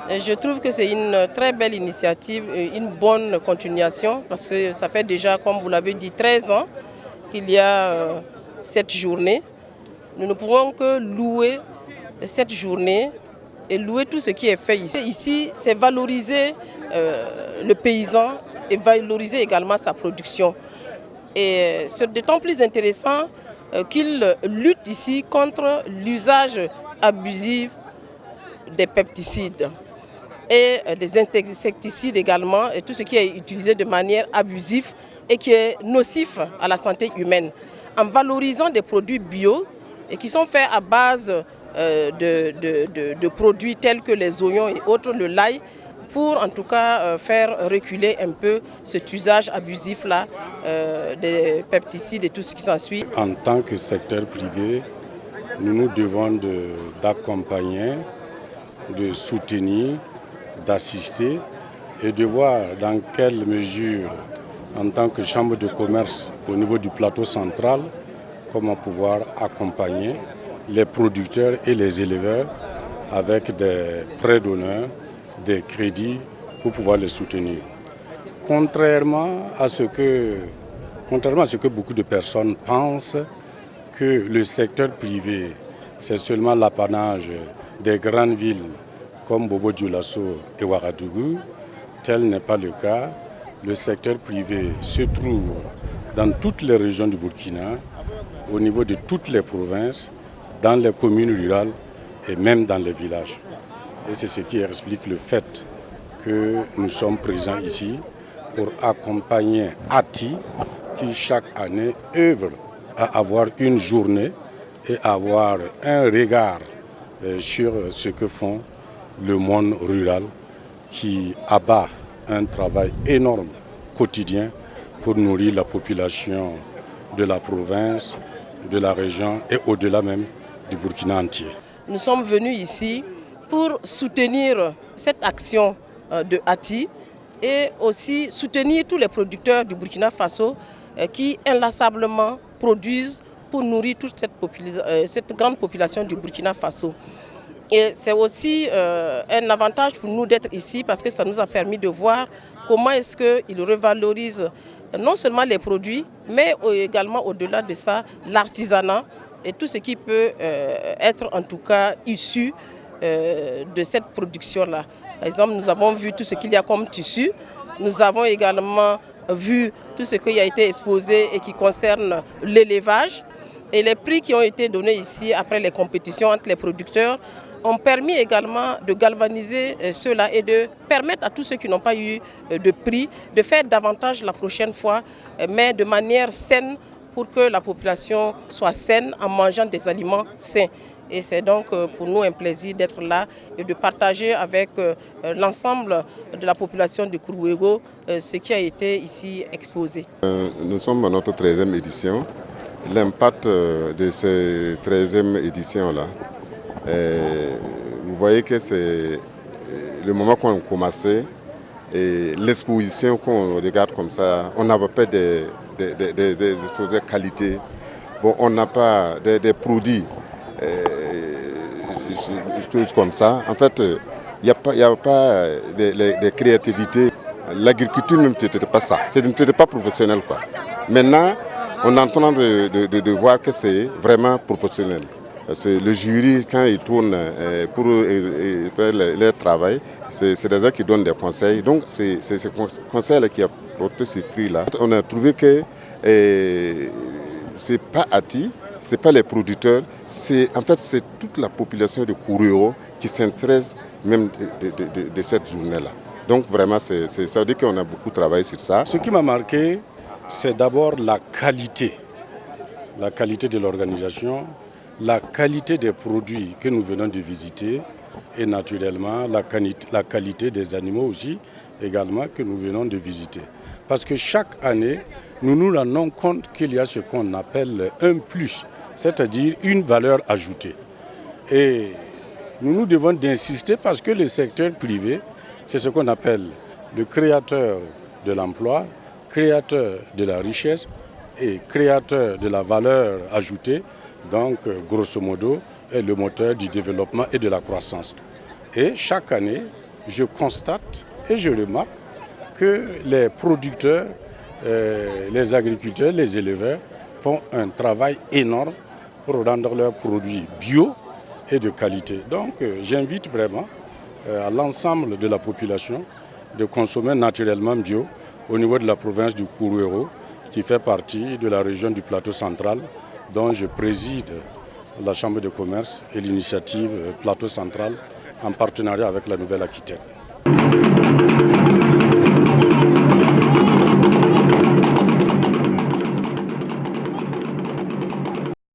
Je trouve que c'est une très belle initiative et une bonne continuation parce que ça fait déjà, comme vous l'avez dit, 13 ans qu'il y a cette journée. Nous ne pouvons que louer cette journée et louer tout ce qui est fait ici. Ici, c'est valoriser le paysan et valoriser également sa production. Et c'est d'autant plus intéressant qu'il lutte ici contre l'usage abusif des pesticides et des insecticides également, et tout ce qui est utilisé de manière abusive et qui est nocif à la santé humaine. En valorisant des produits bio et qui sont faits à base de produits tels que les oignons et autres, le l'ail, pour en tout cas faire reculer un peu cet usage abusif-là des pesticides et tout ce qui s'ensuit. En tant que secteur privé, nous nous devons d'accompagner, de soutenir, d'assister et de voir dans quelle mesure, en tant que chambre de commerce au niveau du plateau central, comment pouvoir accompagner les producteurs et les éleveurs avec des prêts d'honneur, des crédits pour pouvoir les soutenir. Contrairement à ce que beaucoup de personnes pensent, que le secteur privé, c'est seulement l'apanage des grandes villes comme Bobo-Dioulasso et Ouagadougou, tel n'est pas le cas. Le secteur privé se trouve dans toutes les régions du Burkina, au niveau de toutes les provinces, dans les communes rurales et même dans les villages. Et c'est ce qui explique le fait que nous sommes présents ici pour accompagner ATI, qui chaque année œuvre à avoir une journée et avoir un regard sur ce que font le monde rural, qui abat un travail énorme quotidien pour nourrir la population de la province, de la région et au-delà même du Burkina entier. Nous sommes venus ici pour soutenir cette action de ATI et aussi soutenir tous les producteurs du Burkina Faso qui inlassablement produisent pour nourrir toute cette grande population du Burkina Faso. Et c'est aussi un avantage pour nous d'être ici parce que ça nous a permis de voir comment est-ce qu'ils revalorisent non seulement les produits, mais également au-delà de ça, l'artisanat et tout ce qui peut être en tout cas issu de cette production-là. Par exemple, nous avons vu tout ce qu'il y a comme tissu. Nous avons également vu tout ce qui a été exposé et qui concerne l'élevage. Et les prix qui ont été donnés ici après les compétitions entre les producteurs ont permis également de galvaniser cela et de permettre à tous ceux qui n'ont pas eu de prix de faire davantage la prochaine fois, mais de manière saine pour que la population soit saine en mangeant des aliments sains. Et c'est donc pour nous un plaisir d'être là et de partager avec l'ensemble de la population de Kourouégo ce qui a été ici exposé. Nous sommes à notre 13e édition. L'impact de cette 13e édition-là, vous voyez que c'est le moment qu'on a commencé et l'exposition qu'on regarde comme ça, on n'a pas des exposés qualité, bon, on n'a pas des produits comme ça. En fait, il n'y a pas de créativité. L'agriculture même n'était pas ça, ce n'était pas professionnel, quoi. Maintenant, on est en train de voir que c'est vraiment professionnel. Le jury, quand il tourne pour faire leur travail, c'est des gens qui donnent des conseils. Donc c'est ce conseil-là qui a porté ces fruits-là. On a trouvé que ce n'est pas ATI, ce n'est pas les producteurs, en fait c'est toute la population de Kourouégo qui s'intéresse même de cette journée-là. Donc vraiment, ça veut dire qu'on a beaucoup travaillé sur ça. Ce qui m'a marqué, c'est d'abord la qualité de l'organisation, la qualité des produits que nous venons de visiter et naturellement la qualité des animaux aussi également que nous venons de visiter. Parce que chaque année, nous nous rendons compte qu'il y a ce qu'on appelle un plus, c'est-à-dire une valeur ajoutée. Et nous devons d'insister parce que le secteur privé, c'est ce qu'on appelle le créateur de l'emploi, créateur de la richesse et créateur de la valeur ajoutée, donc grosso modo est le moteur du développement et de la croissance. Et chaque année, je constate et je remarque que les producteurs, les agriculteurs, les éleveurs font un travail énorme pour rendre leurs produits bio et de qualité. Donc j'invite vraiment à l'ensemble de la population de consommer naturellement bio au niveau de la province du Kourouéro, qui fait partie de la région du Plateau central, dont je préside la Chambre de commerce et l'initiative Plateau central en partenariat avec la Nouvelle-Aquitaine.